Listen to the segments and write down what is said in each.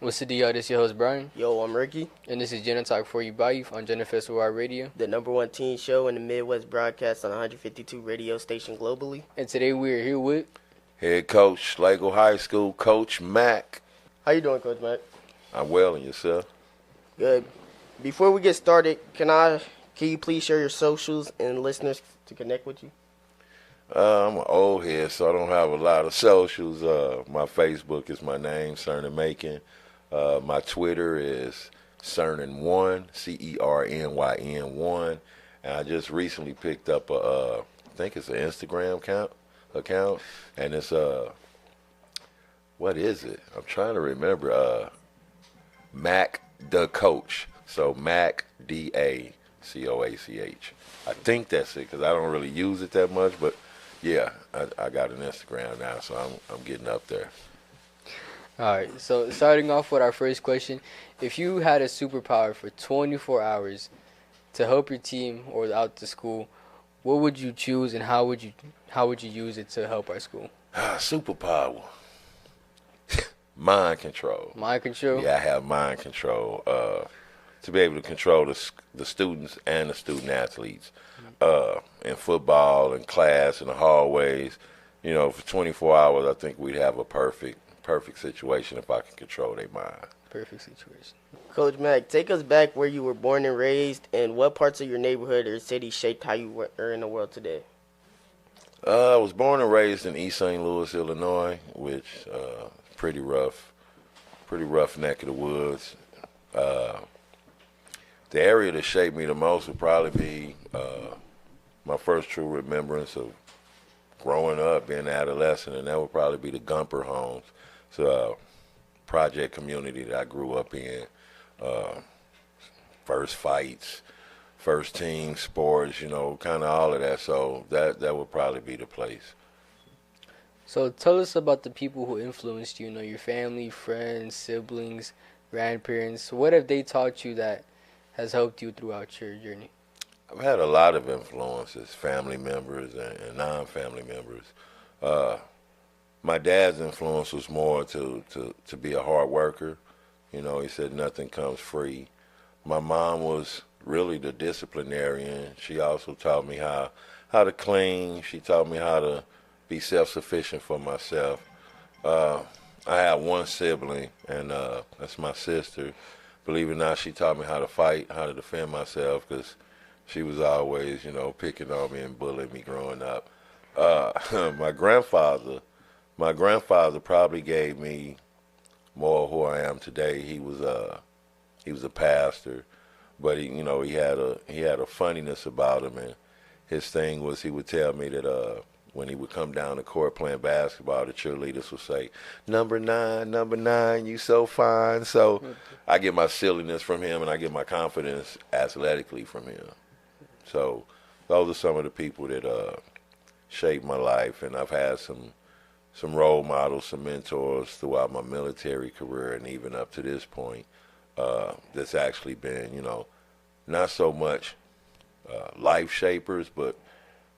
What's the deal? This is your host, Brian. Yo, I'm Ricky. And this is JegnaTalk for you by you on Jegna Festival Radio. The #1 teen show in the Midwest, broadcast on 152 radio station globally. And today we are here with Head coach, Schlagle High School, Coach Mac. How you doing, Coach Mac? I'm well, and yourself? Good. Before we get started, can you please share your socials and listeners to connect with you? I'm an old head, so I don't have a lot of socials. My Facebook is my name, Cernyn Macon. My Twitter is Cernyn1, CERNYN1. And I just recently picked up I think it's an Instagram account, and it's what is it? I'm trying to remember. Mac the Coach. So Mac DACOACH. I think that's it because I don't really use it that much, but yeah, I got an Instagram now, so I'm getting up there. All right, so starting off with our first question, if you had a superpower for 24 hours to help your team or out to school, what would you choose and how would you use it to help our school? Superpower. Mind control. Mind control? Yeah, I have mind control to be able to control the students and the student athletes in football and class in the hallways. You know, for 24 hours, I think we'd have a perfect situation if I can control their mind. Perfect situation. Coach Mac, take us back where you were born and raised, and what parts of your neighborhood or city shaped how you are in the world today? I was born and raised in East St. Louis, Illinois, which pretty rough neck of the woods. The area that shaped me the most would probably be my first true remembrance of growing up, being an adolescent, and that would probably be the Gumper homes. It's a project community that I grew up in. First fights, first team sports, you know, kind of all of that. So that would probably be the place. So tell us about the people who influenced you, your family, friends, siblings, grandparents. What have they taught you that has helped you throughout your journey? I've had a lot of influences, family members and non-family members. My dad's influence was more to be a hard worker. You know, he said nothing comes free. My mom was really the disciplinarian. She also taught me how to clean. She taught me how to be self-sufficient for myself. I have one sibling, and that's my sister. Believe it or not, she taught me how to fight, how to defend myself, because she was always, picking on me and bullying me growing up. My grandfather probably gave me more of who I am today. He was a pastor, but he had a funniness about him, and his thing was he would tell me that when he would come down the court playing basketball, the cheerleaders would say, number nine, you so fine. So I get my silliness from him, and I get my confidence athletically from him. So those are some of the people that shaped my life, and I've had some role models, some mentors throughout my military career, and even up to this point, that's actually been, not so much life shapers, but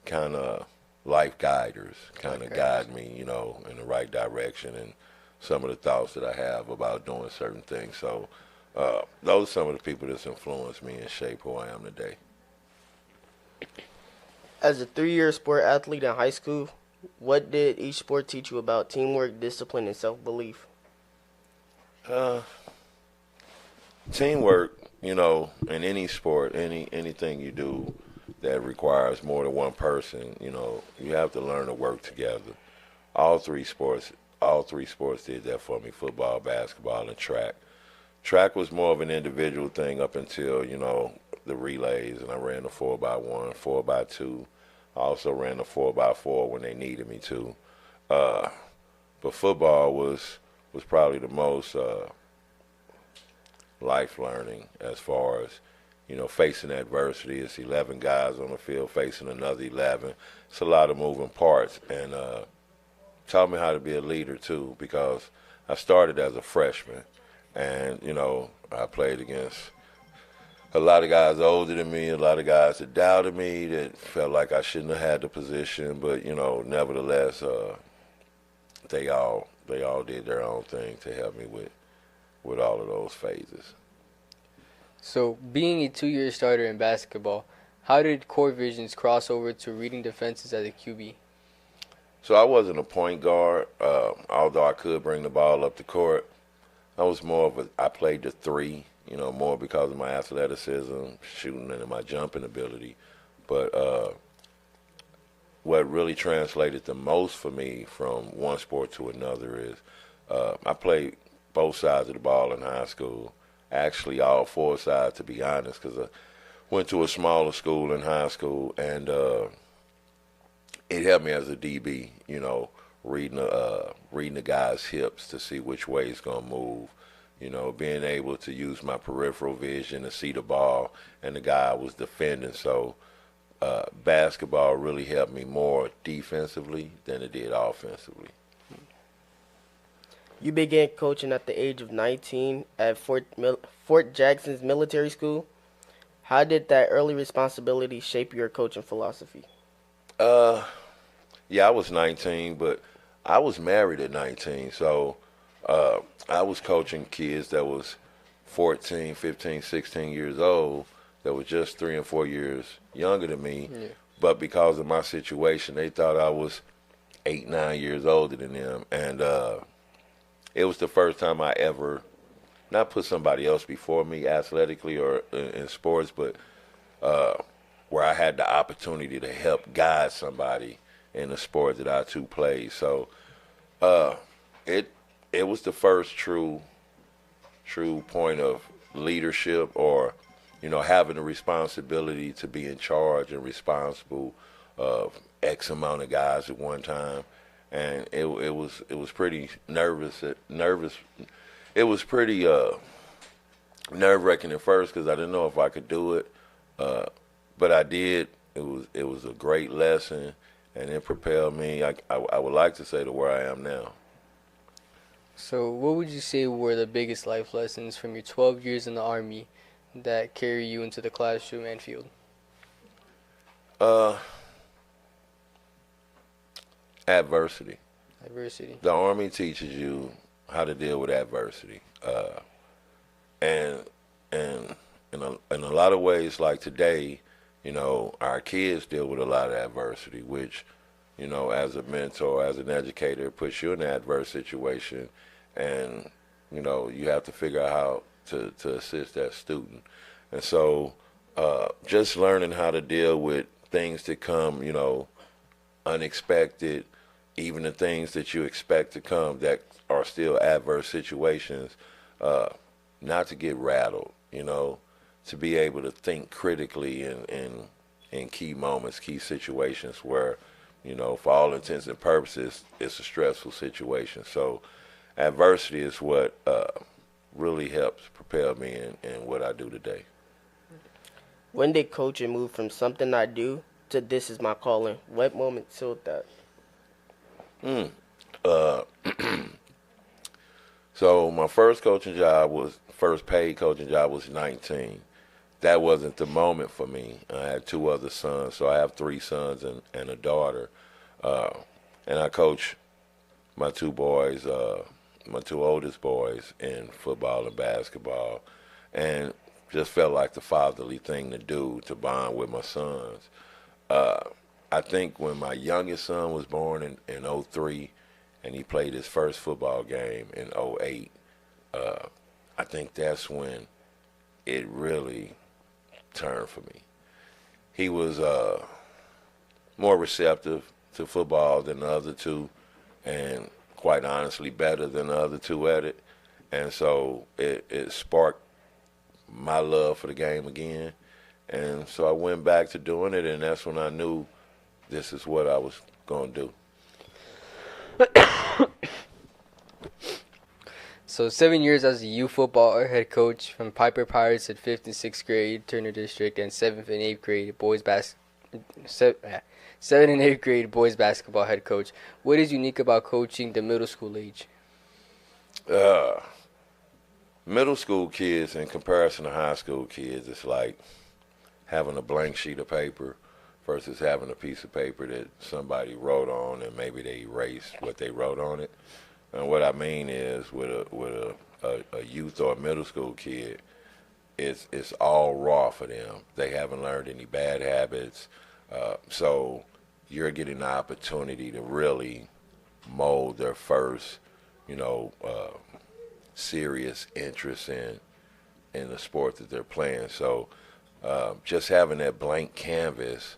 kind of life guiders, kind of guide me, in the right direction, and some of the thoughts that I have about doing certain things. So those are some of the people that's influenced me and shaped who I am today. As a 3-year sport athlete in high school, what did each sport teach you about teamwork, discipline, and self-belief? Teamwork, in any sport, anything you do that requires more than one person, you have to learn to work together. All three sports did that for me: football, basketball, and track. Track was more of an individual thing up until, the relays, and I ran the 4x1, 4x2. I also ran the 4x4 when they needed me to. But football was probably the most life learning as far as, facing adversity. It's 11 guys on the field facing another 11. It's a lot of moving parts, and taught me how to be a leader too, because I started as a freshman, and I played against a lot of guys older than me, a lot of guys that doubted me, that felt like I shouldn't have had the position, but nevertheless, they all did their own thing to help me with with all of those phases. So, being a 2-year starter in basketball, how did core visions cross over to reading defenses as a QB? So I wasn't a point guard, although I could bring the ball up the court. I was more of I played the three, more because of my athleticism, shooting, and my jumping ability. But what really translated the most for me from one sport to another is I played both sides of the ball in high school. Actually, all four sides, to be honest, because I went to a smaller school in high school, and it helped me as a DB, reading the guy's hips to see which way he's gonna move. Being able to use my peripheral vision to see the ball and the guy I was defending. So basketball really helped me more defensively than it did offensively. You began coaching at the age of 19 at Fort Jackson's military school. How did that early responsibility shape your coaching philosophy? Yeah, I was 19, but I was married at 19, so I was coaching kids that was 14, 15, 16 years old that were just 3 and 4 years younger than me. Yeah. But because of my situation, they thought I was 8, 9 years older than them. And it was the first time I ever not put somebody else before me athletically or in sports, but where I had the opportunity to help guide somebody in the sport that I too played. So it was the first true point of leadership, or having the responsibility to be in charge and responsible of X amount of guys at one time. And it was pretty nervous. It was pretty nerve-wracking at first because I didn't know if I could do it, but I did. It was a great lesson, and it propelled me. I would like to say to where I am now. So, what would you say were the biggest life lessons from your 12 years in the Army that carry you into the classroom and field? Adversity. Adversity. The Army teaches you how to deal with adversity, and in a lot of ways, like today, our kids deal with a lot of adversity, which, as a mentor, as an educator, puts you in an adverse situation, and you have to figure out how to assist that student. And so, just learning how to deal with things that come, unexpected, even the things that you expect to come that are still adverse situations, not to get rattled, to be able to think critically in key moments, key situations where, for all intents and purposes, it's a stressful situation. So adversity is what really helps propel me in what I do today. When did coaching move from something I do to this is my calling? What moment sealed that? So my first paid coaching job was 19. That wasn't the moment for me. I had 2 other sons, so I have 3 sons and a daughter. And I coach my 2 boys, my 2 oldest boys in football and basketball, and just felt like the fatherly thing to do, to bond with my sons. I think when my youngest son was born in 2003, and he played his first football game in 2008, I think that's when it really turned for me. He was more receptive to football than the other 2, and quite honestly better than the other 2 at it. And so it sparked my love for the game again. And so I went back to doing it, and that's when I knew this is what I was going to do. So 7 years as a youth football head coach from Piper Pirates at 5th and 6th grade Turner District, and 7th and 8th grade 7th and 8th grade boys basketball head coach. What is unique about coaching the middle school age? Middle school kids in comparison to high school kids, it's like having a blank sheet of paper versus having a piece of paper that somebody wrote on and maybe they erased what they wrote on it. And what I mean is with a a youth or a middle school kid, it's all raw for them. They haven't learned any bad habits, so you're getting the opportunity to really mold their first, you know, serious interest in the sport that they're playing. So just having that blank canvas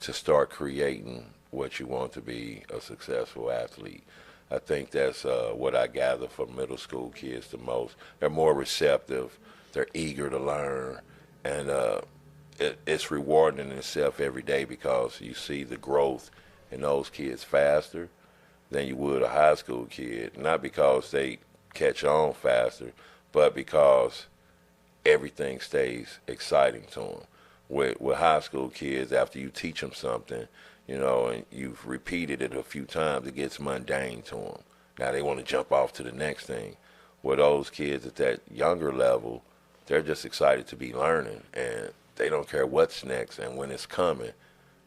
to start creating what you want to be a successful athlete. I think that's what I gather from middle school kids the most. They're more receptive. They're eager to learn, and it's rewarding in itself every day because you see the growth in those kids faster than you would a high school kid. Not because they catch on faster, but because everything stays exciting to them. With high school kids, after you teach them something, you know, and you've repeated it a few times, it gets mundane to them. Now they want to jump off to the next thing. With those kids at that younger level, they're just excited to be learning, and they don't care what's next and when it's coming.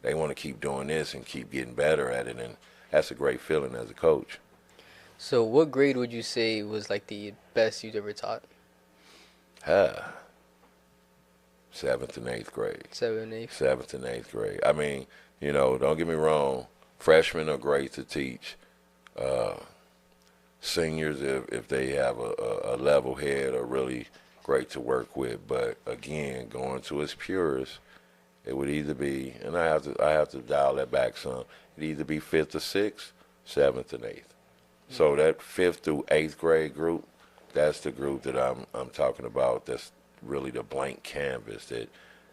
They want to keep doing this and keep getting better at it, and that's a great feeling as a coach. So what grade would you say was like the best you've ever taught? Seventh and eighth grade. 7th, 8th. Seventh and eighth grade. I mean, you know, don't get me wrong. Freshmen are great to teach. Seniors, if they have a level head, are really great to work with. But again, going to its purest, it would either be, and I have to dial that back some. It'd either be 5th or 6th, 7th and 8th. So that 5th through 8th grade group, that's the group that I'm talking about. That's really the blank canvas that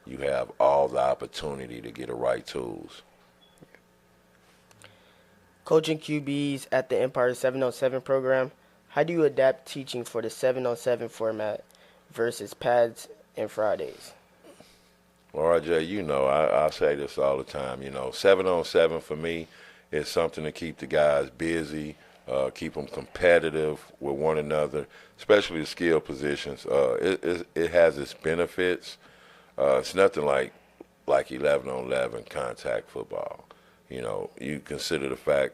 you have all the opportunity to get the right tools. Coaching QBs at the Empire 7-on-7 program, how do you adapt teaching for the 7-on-7 format versus pads and Fridays? Well, RJ, you know, I say this all the time. You know, 7-on-7 for me is something to keep the guys busy, keep them competitive with one another, especially the skill positions. It has its benefits. It's nothing like 11-on-11 contact football. You know, you consider the fact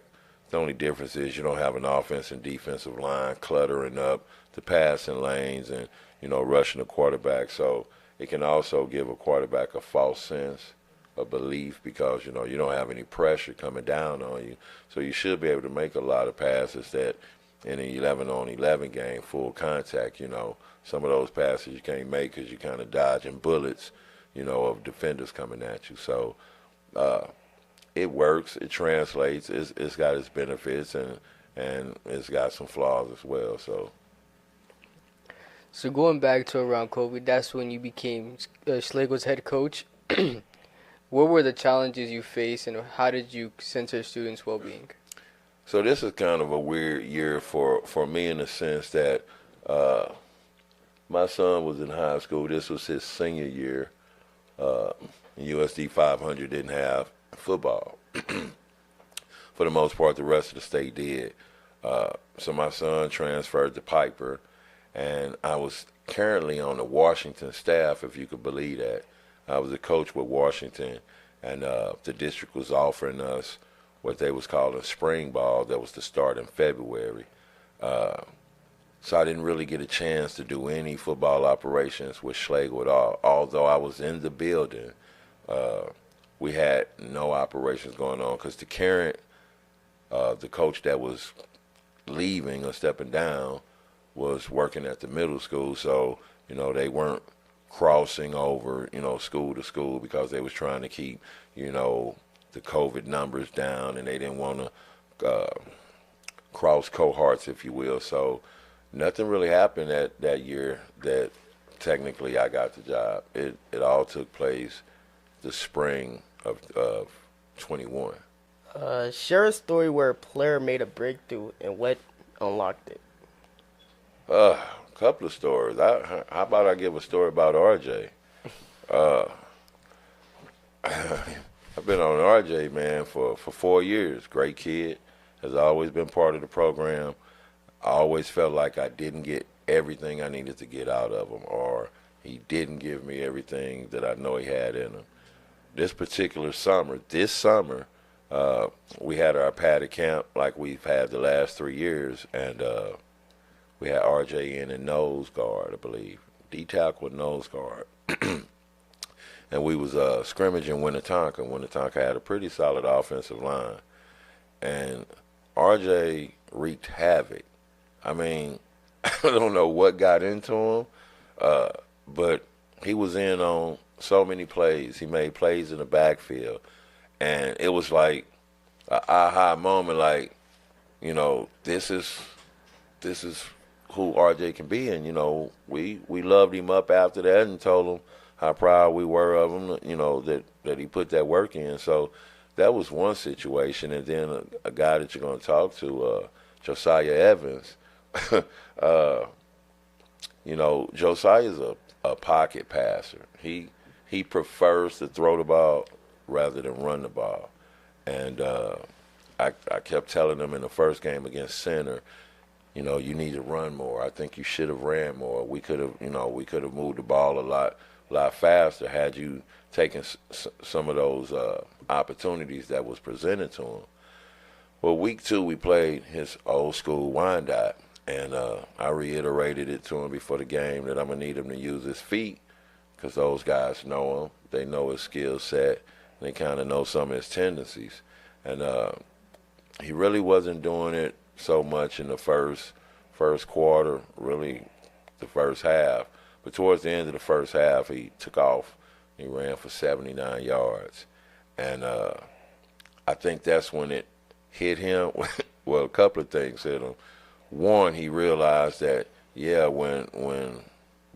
the only difference is you don't have an offense and defensive line cluttering up the passing lanes and, you know, rushing the quarterback. So it can also give a quarterback a false sense of belief because, you know, you don't have any pressure coming down on you. So you should be able to make a lot of passes that in an 11-on-11 game, full contact, you know, some of those passes you can't make because you're kind of dodging bullets, you know, of defenders coming at you. So it works, it translates, it's got its benefits, and it's got some flaws as well. So going back to around COVID, that's when you became Schlagle's head coach. What were the challenges you faced, and how did you center students' well-being? So this is kind of a weird year for me in the sense that my son was in high school. This was his senior year. USD 500 didn't have football. For the most part, the rest of the state did. So my son transferred to Piper, and I was currently on the Washington staff, if you could believe that. I was a coach with Washington, and the district was offering us what they was calling spring ball that was to start in February. So I didn't really get a chance to do any football operations with Schlagle at all. Although I was in the building, we had no operations going on because the current, the coach that was leaving or stepping down was working at the middle school. So, you know, they weren't crossing over, you know, school to school because they was trying to keep, you know, the COVID numbers down, and they didn't want to cross cohorts, if you will. So nothing really happened that year that technically I got the job. It all took place the spring of 21. Share a story where a player made a breakthrough and what unlocked it. Couple of stories. How about I give a story about RJ? I've been on RJ, man, for 4 years. Great kid. Has always been part of the program. I always felt like I didn't get everything I needed to get out of him, or he didn't give me everything that I know he had in him. This summer, we had our padded camp like we've had the last 3 years, and We had RJ in and nose guard, I believe. D-tackle with nose guard. And we was scrimmaging Winnetonka. Winnetonka had a pretty solid offensive line. And RJ wreaked havoc. I mean, I don't know what got into him, but he was in on so many plays. He made plays in the backfield. And it was like an aha moment, like, you know, this is who RJ can be. And, you know, we loved him up after that and told him how proud we were of him, you know, that he put that work in. So that was one situation. And then a guy that you're going to talk to, Josiah Evans, you know, Josiah's a pocket passer. He prefers to throw the ball rather than run the ball. And I kept telling him in the first game against Center, you know, you need to run more. I think you should have ran more. We could have moved the ball a lot faster had you taken some of those opportunities that was presented to him. Well, week 2 we played his old school windup, and I reiterated it to him before the game that I'm gonna need him to use his feet because those guys know him. They know his skill set. They kind of know some of his tendencies, and he really wasn't doing it so much in the first quarter, really the first half. But towards the end of the first half, he took off. He ran for 79 yards, and I think that's when it hit him. Well, a couple of things hit him. One, he realized that when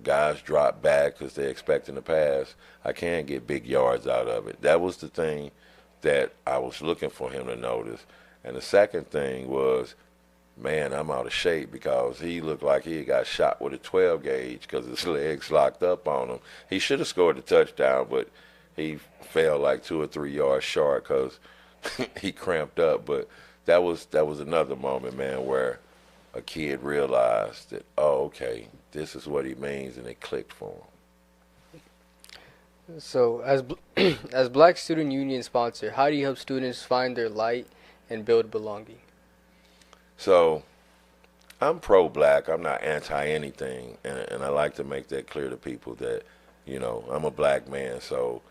guys drop back because they're expecting to pass, I can get big yards out of it. That was the thing that I was looking for him to notice. And the second thing was, man, I'm out of shape because he looked like he got shot with a 12 gauge because his legs locked up on him. He should have scored the touchdown, but he fell like 2 or 3 yards short because he cramped up. But that was another moment, man, where a kid realized that, oh, okay, this is what he means, and it clicked for him. So, as Black Student Union sponsor, how do you help students find their light and build belonging? So, I'm pro-black. I'm not anti-anything, and I like to make that clear to people that, you know, I'm a black man, so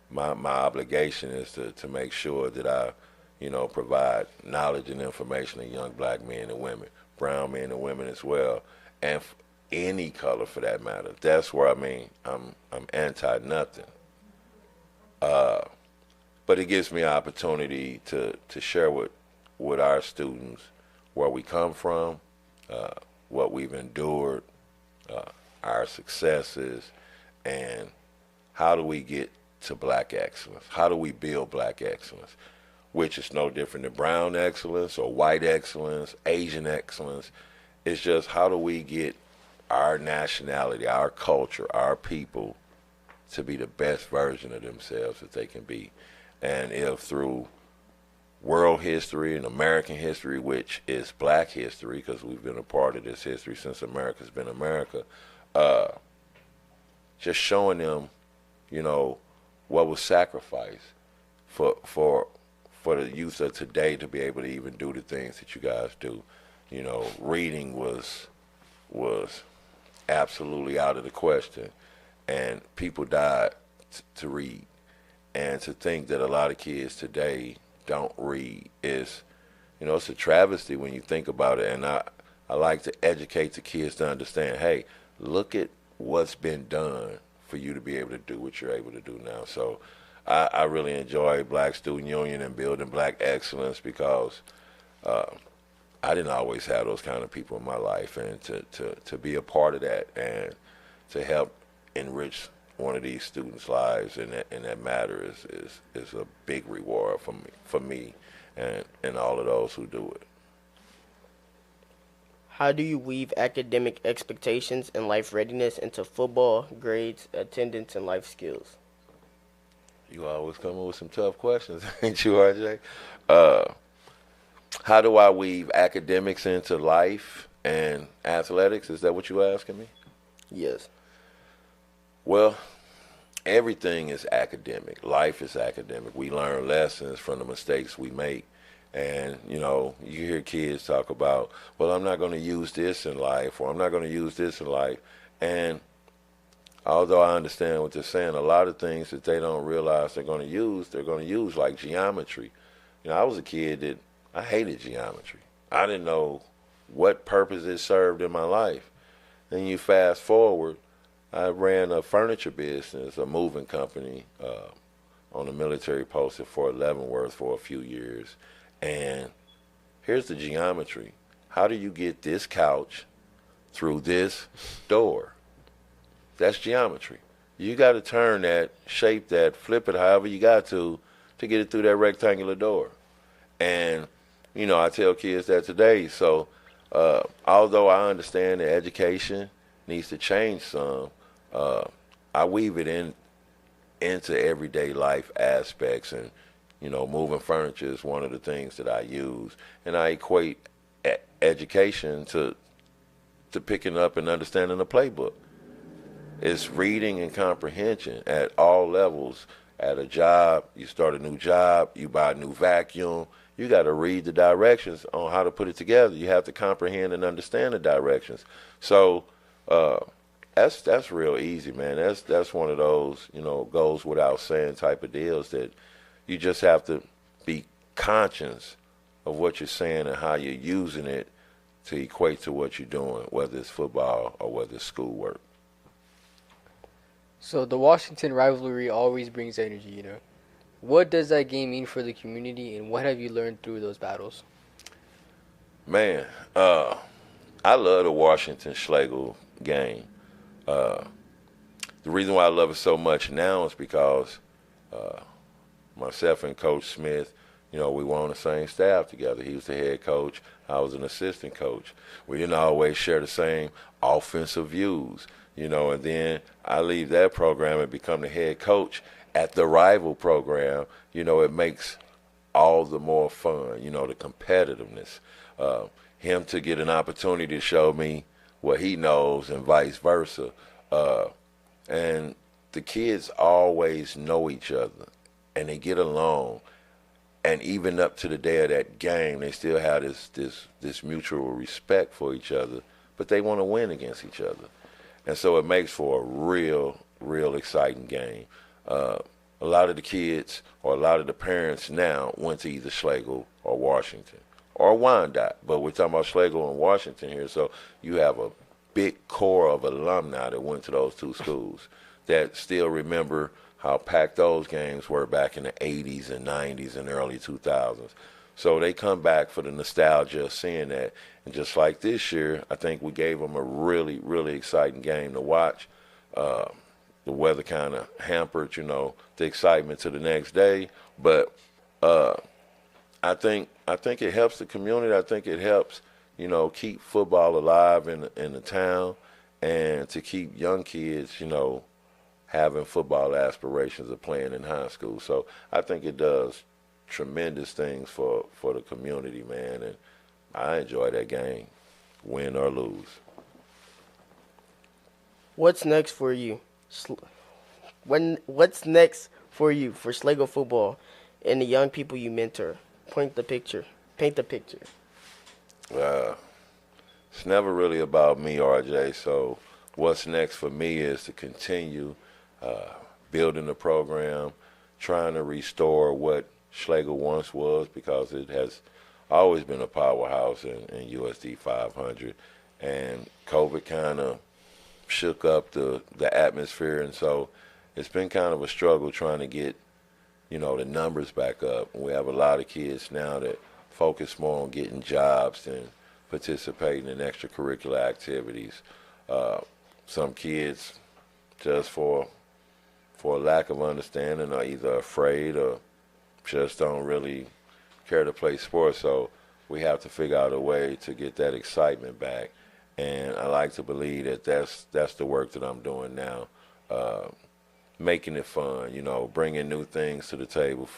my obligation is to make sure that I, you know, provide knowledge and information to young black men and women, brown men and women as well, and any color for that matter. That's where, I mean, I'm anti-nothing. But it gives me an opportunity to share with our students where we come from, what we've endured, our successes, and how do we get to black excellence? How do we build black excellence? Which is no different than brown excellence or white excellence, Asian excellence. It's just how do we get our nationality, our culture, our people to be the best version of themselves that they can be. And if through world history and American history, which is black history, because we've been a part of this history since America's been America, just showing them, you know, what was sacrificed for the youth of today to be able to even do the things that you guys do. You know, reading was absolutely out of the question, and people died to read. And to think that a lot of kids today don't read is, you know, it's a travesty when you think about it. And I like to educate the kids to understand, hey, look at what's been done for you to be able to do what you're able to do now. So I really enjoy Black Student Union and building black excellence because I didn't always have those kind of people in my life, and to be a part of that and to help enrich one of these students' lives in that matter is a big reward for me and all of those who do it. How do you weave academic expectations and life readiness into football, grades, attendance, and life skills? You always come up with some tough questions, ain't you, RJ? How do I weave academics into life and athletics? Is that what you're asking me? Yes. Well, everything is academic. Life is academic. We learn lessons from the mistakes we make, And, you know, you hear kids talk about, well, I'm not going to use this in life, or I'm not going to use this in life. And although I understand what they're saying, a lot of things that they don't realize they're going to use like geometry. You know, I was a kid that I hated geometry. I didn't know what purpose it served in my life. Then you fast forward, I ran a furniture business, a moving company, on a military post at Fort Leavenworth for a few years. And here's the geometry. How do you get this couch through this door? That's geometry. You got to turn that, shape that, flip it however you got to get it through that rectangular door. And, you know, I tell kids that today. So although I understand that education needs to change some, I weave it into everyday life aspects. And, you know, moving furniture is one of the things that I use. And I equate education to picking up and understanding a playbook. It's reading and comprehension at all levels. At a job, you start a new job, you buy a new vacuum, you got to read the directions on how to put it together. You have to comprehend and understand the directions. So that's real easy, man. That's one of those, you know, goes without saying type of deals that you just have to be conscious of what you're saying and how you're using it to equate to what you're doing, whether it's football or whether it's schoolwork. So the Washington rivalry always brings energy, you know. What does that game mean for the community, and what have you learned through those battles? Man, I love the Washington Schlagle game. The reason why I love it so much now is because myself and Coach Smith, you know, we were on the same staff together. He was the head coach. I was an assistant coach. We didn't always share the same offensive views, you know, and then I leave that program and become the head coach at the rival program. You know, it makes all the more fun, you know, the competitiveness. Him to get an opportunity to show me what he knows and vice versa. And the kids always know each other and they get along. And even up to the day of that game, they still have this mutual respect for each other, but they want to win against each other. And so it makes for a real exciting game. A lot of the kids or a lot of the parents now went to either Schlagle or Washington or Wyandotte, but we're talking about Schlagle and Washington here. So you have a big core of alumni that went to those two schools that still remember how packed those games were back in the 80s and 90s and early 2000s. So they come back for the nostalgia of seeing that. And just like this year, I think we gave them a really exciting game to watch. The weather kind of hampered, you know, the excitement to the next day. But I think it helps the community. I think it helps, you know, keep football alive in the town and to keep young kids, you know, having football aspirations of playing in high school. So I think it does tremendous things for the community, man, and I enjoy that game, win or lose. What's next for you? What's next for you for Schlagle football and the young people you mentor? Paint the picture. It's never really about me, RJ, so what's next for me is to continue building the program, trying to restore what Schlagle once was, because it has always been a powerhouse in USD 500. And COVID kind of shook up the atmosphere, and so it's been kind of a struggle trying to get, you know, the numbers back up. We have a lot of kids now that focus more on getting jobs than participating in extracurricular activities. Some kids, just for a lack of understanding, are either afraid or just don't really care to play sports. So we have to figure out a way to get that excitement back. And I like to believe that that's the work that I'm doing now, making it fun, you know, bringing new things to the table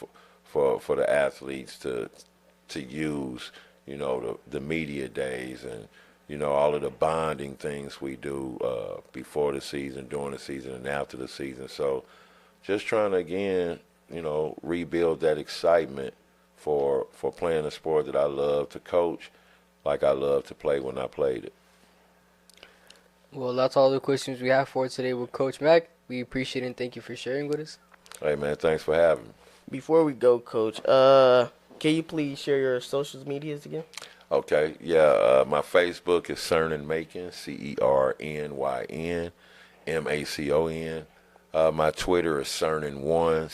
for the athletes to use, you know, the media days and, you know, all of the bonding things we do before the season, during the season, and after the season. So just trying to, again, you know, rebuild that excitement for playing a sport that I love to coach, like I love to play when I played it. Well, that's all the questions we have for today with Coach Mac. We appreciate it and thank you for sharing with us. Hey, man, thanks for having me. Before we go, Coach, can you please share your social medias again? Okay, yeah, my Facebook is Cernyn Macon, CERNYN MACON. My Twitter is Cernyn1,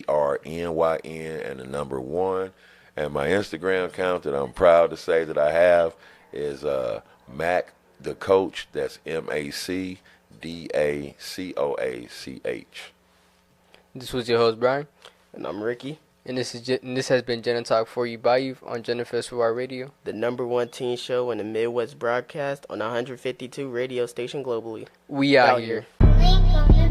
CERNYN, and the number 1. And my Instagram account that I'm proud to say that I have is Mac the Coach. That's MACDACOACH. This was your host, Brian. And I'm Ricky. And this has been JegnaTalk for you by you on Jegna Festival Radio. The #1 teen show in the Midwest broadcast on 152 radio station globally. We out here. Link on the